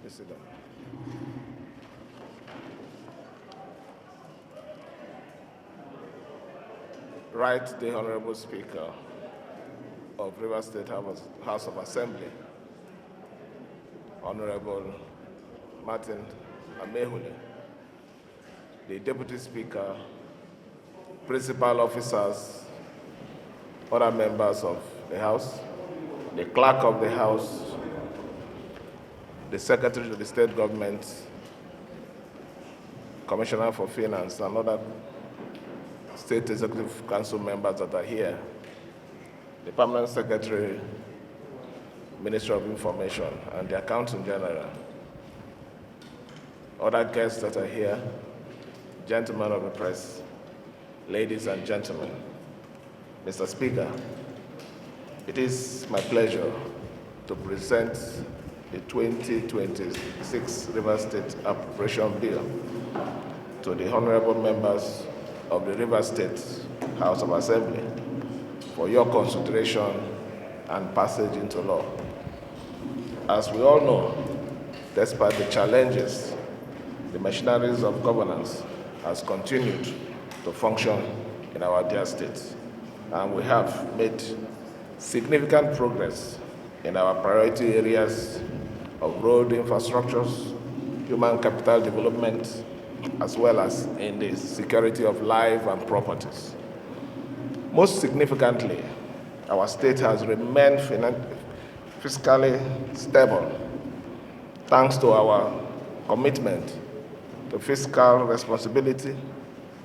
Please sit down. Right, the Honorable Speaker of Rivers State House of Assembly, Honorable Martin AMAEWHULE, the Deputy Speaker, principal officers, other members of the House, the Clerk of the House, the Secretary of the State Government, Commissioner for Finance, and other State Executive Council members that are here, the Permanent Secretary, Minister of Information, and the Accountant General, other guests that are here, gentlemen of the press, ladies and gentlemen. Mr. Speaker, it is my pleasure to present the 2026 Rivers State Appropriation Bill to the honorable members of the Rivers State House of Assembly for your consideration and passage into law. As we all know, despite the challenges, the machineries of governance has continued to function in our dear state, and we have made significant progress in our priority areas of road infrastructures, human capital development, as well as in the security of life and properties. Most significantly, our state has remained fiscally stable thanks to our commitment to fiscal responsibility,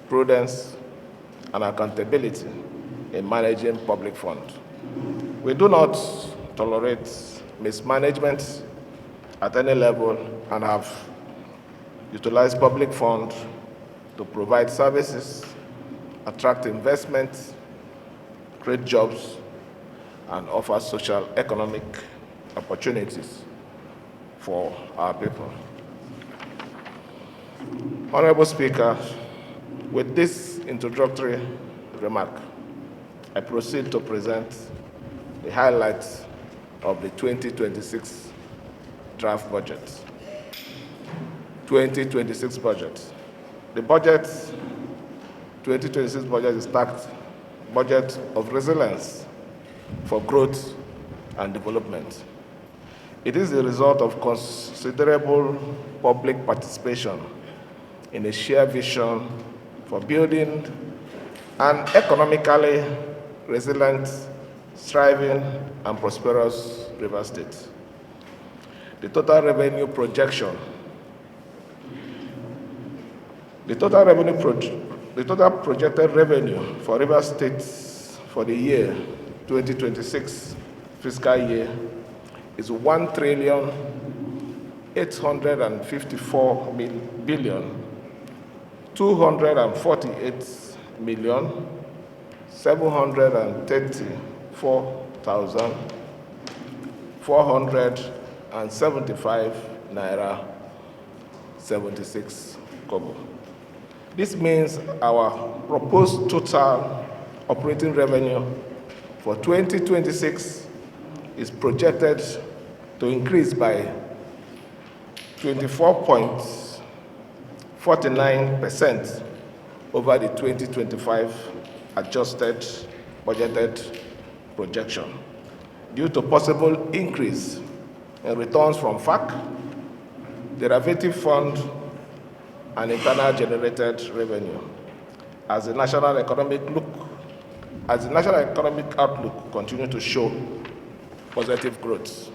prudence, and accountability in managing public funds. We do not tolerate mismanagement at any level and have utilized public funds to provide services, attract investment, create jobs, and offer social economic opportunities for our people. Honorable Speaker, with this introductory remark, I proceed to present the highlights of the 2026 draft budget. 2026 budget. The 2026 budget is tagged budget of resilience for growth and development. It is the result of considerable public participation in a shared vision for building an economically resilient, thriving, and prosperous River State. The total revenue projection. The total projected revenue for River State for the year 2026 fiscal year is 1,854,234,475 naira 76 kobo. This means our proposed total operating revenue for 2026 is projected to increase by 24.49% over the 2025 adjusted budgeted projection due to possible increase in returns from FAC, derivative fund, and internal generated revenue as the national economic outlook continue to show positive growth.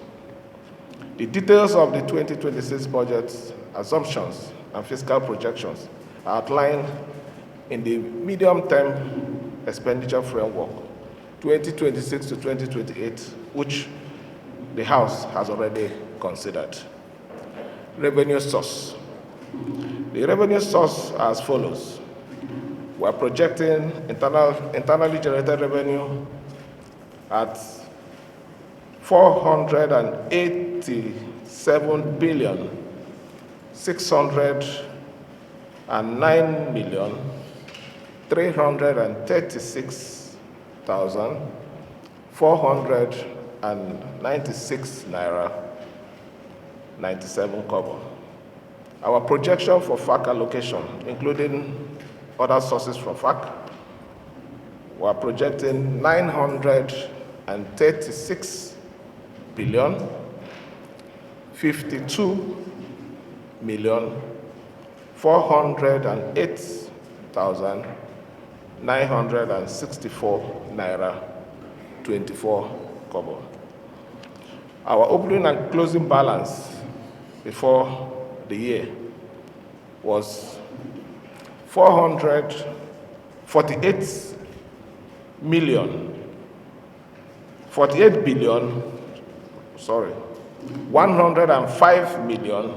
The details of the 2026 budget assumptions and fiscal projections are outlined in the medium-term expenditure framework 2026 to 2028, which the House has already considered. Revenue source. The revenue source are as follows. We are projecting internally generated revenue at 487 billion 609 million 336,496 naira 97 kobo. Our projection for FAC allocation, including other sources from FAC, we're projecting 936 billion, 52 million, 408,964 naira, 24 kobo. Our opening and closing balance before the year was 48 billion, 105 million,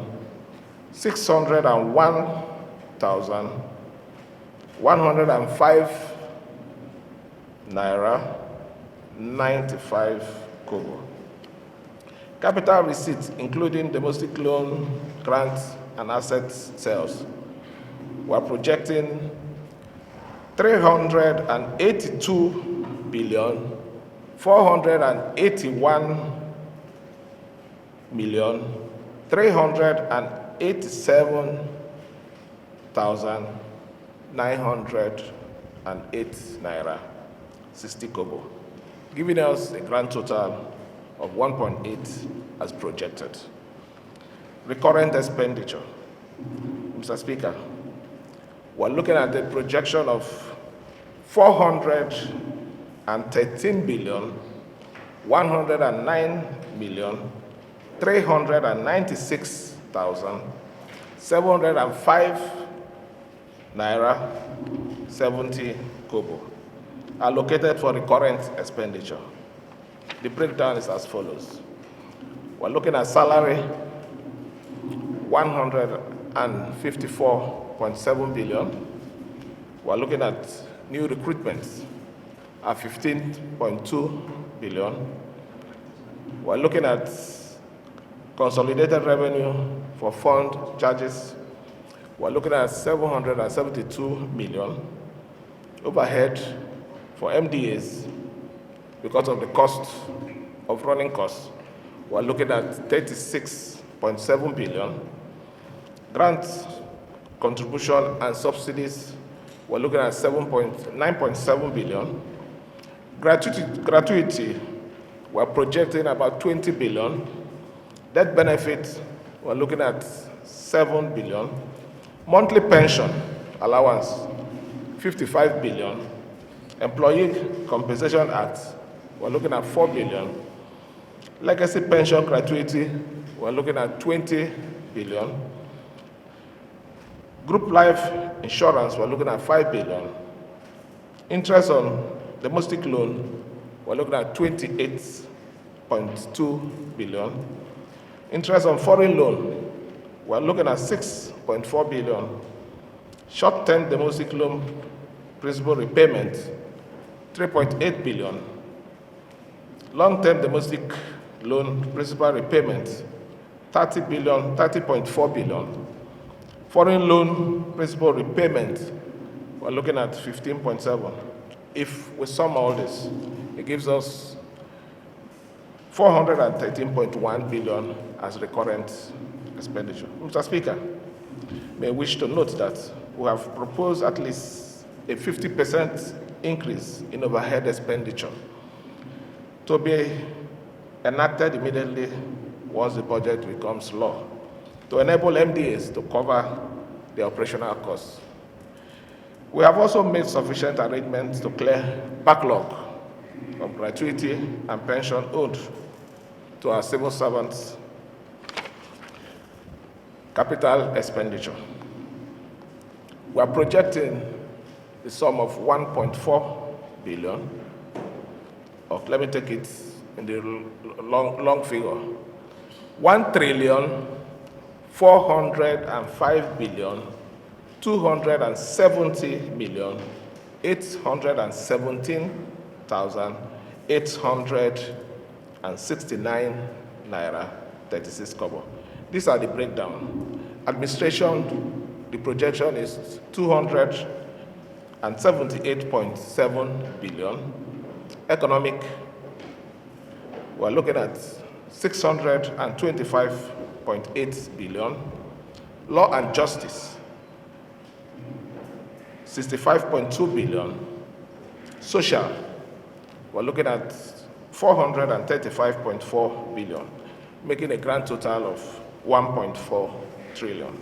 601,105 naira, 95 kobo. Capital receipts, including domestic loan, grants, and asset sales, we're projecting 382 billion, 481 million, 387,908 naira, 60 kobo, giving us a grand total of 1.8 as projected. Recurrent expenditure. Mr. Speaker, we're looking at the projection of 413 billion, 109 million, 396,705 naira, 70 kobo, allocated for recurrent expenditure. The breakdown is as follows. We're looking at salary, 154.7 billion. We're looking at new recruitments at 15.2 billion. We're looking at consolidated revenue for fund charges. We're looking at 772 million. Overhead for MDAs, because of the cost of running costs, we're looking at 36.7 billion. Grants, contribution, and subsidies, we're looking at 9.7 billion. Gratuity, we're projecting about 20 billion. Death benefit, we're looking at 7 billion. Monthly pension allowance, 55 billion. Employee Compensation Act, we're looking at 4 billion. Legacy pension gratuity, we're looking at 20 billion. Group life insurance, we're looking at 5 billion. Interest on domestic loan, we're looking at 28.2 billion. Interest on foreign loan, we're looking at 6.4 billion. Short-term domestic loan principal repayment, 3.8 billion. Long-term domestic loan principal repayment, 30.4 billion. Foreign loan principal repayment, we're looking at 15.7. If we sum all this, it gives us 413.1 billion as recurrent expenditure. Mr. Speaker, may I wish to note that we have proposed at least a 50% increase in overhead expenditure to be enacted immediately once the budget becomes law, to enable MDAs to cover the operational costs. We have also made sufficient arrangements to clear backlog of gratuity and pension owed to our civil servants. Capital expenditure. We are projecting the sum of 1.4 billion, or let me take it in the long figure, 1,405,270,817,869 naira 36 kobo. These are the breakdown. Administration, the projection is 278.7 billion. Economic, we're looking at 625 67.8 billion. Law and justice, 65.2 billion. Social, we're looking at 435.4 billion, making a grand total of 1.4 trillion.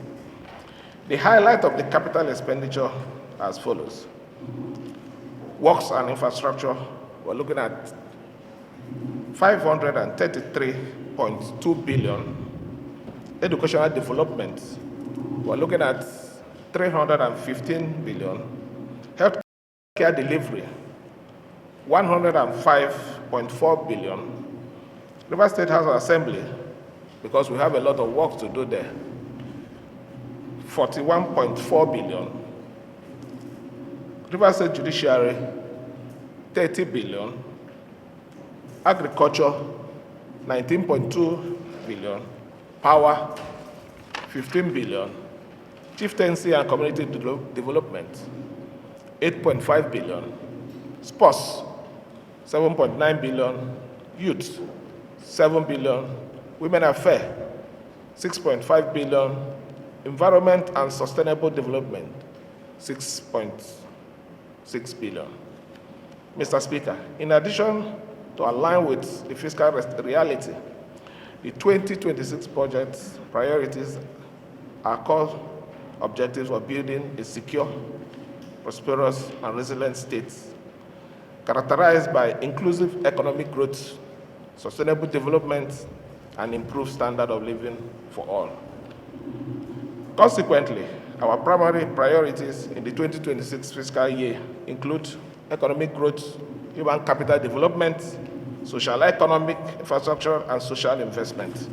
The highlight of the capital expenditure as follows. Works and infrastructure, we're looking at 533.2 billion. Educational development, we're looking at 315 billion. Healthcare delivery, 105.4 billion. River State House of Assembly, because we have a lot of work to do there, 41.4 billion. River State Judiciary, 30 billion. Agriculture, 19.2 billion. Power, 15 billion. Chieftaincy and community development, 8.5 billion. Sports, 7.9 billion. Youth, 7 billion. Women affairs, 6.5 billion. Environment and sustainable development, 6.6 billion. Mr. Speaker, in addition to align with the fiscal reality, the 2026 budget priorities are core objectives of building a secure, prosperous, and resilient state characterized by inclusive economic growth, sustainable development, and improved standard of living for all. Consequently, our primary priorities in the 2026 fiscal year include economic growth, human capital development, social economic infrastructure, and social investment.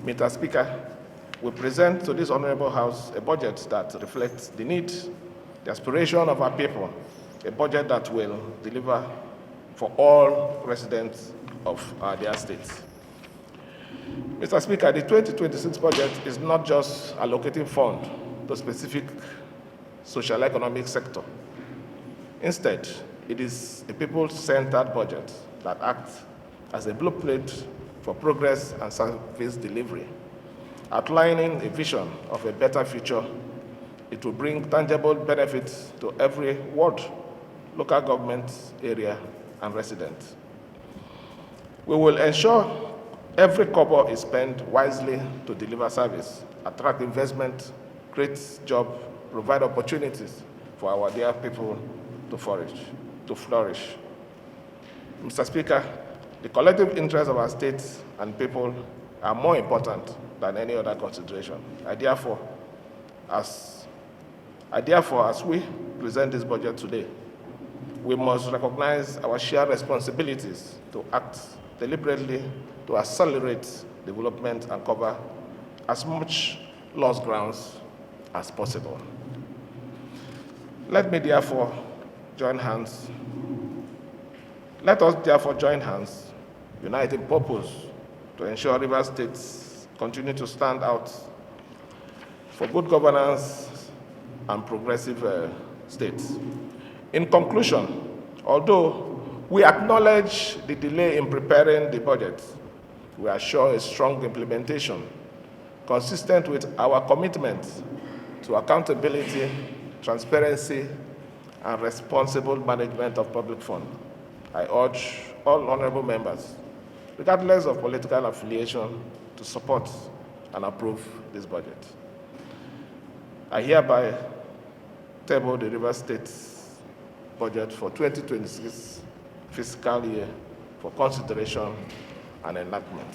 Mr. Speaker, we present to this Honorable House a budget that reflects the need, the aspiration of our people, a budget that will deliver for all residents of our dear states. Mr. Speaker, the 2026 budget is not just allocating funds to specific social economic sector. Instead, it is a people-centered budget that acts as a blueprint for progress and service delivery. Outlining a vision of a better future, it will bring tangible benefits to every ward, local government area, and resident. We will ensure every kobo is spent wisely to deliver service, attract investment, create jobs, provide opportunities for our dear people to flourish. Mr. Speaker, the collective interests of our states and people are more important than any other consideration. Therefore, as we present this budget today, we must recognize our shared responsibilities to act deliberately to accelerate development and cover as much lost grounds as possible. Let us therefore join hands, unite in purpose to ensure River States continue to stand out for good governance and progressive states. In conclusion, although we acknowledge the delay in preparing the budget, we assure a strong implementation consistent with our commitment to accountability, transparency, and responsible management of public funds. I urge all honorable members, regardless of political affiliation, to support and approve this budget. I hereby table the River State's budget for 2026 fiscal year for consideration and enactment.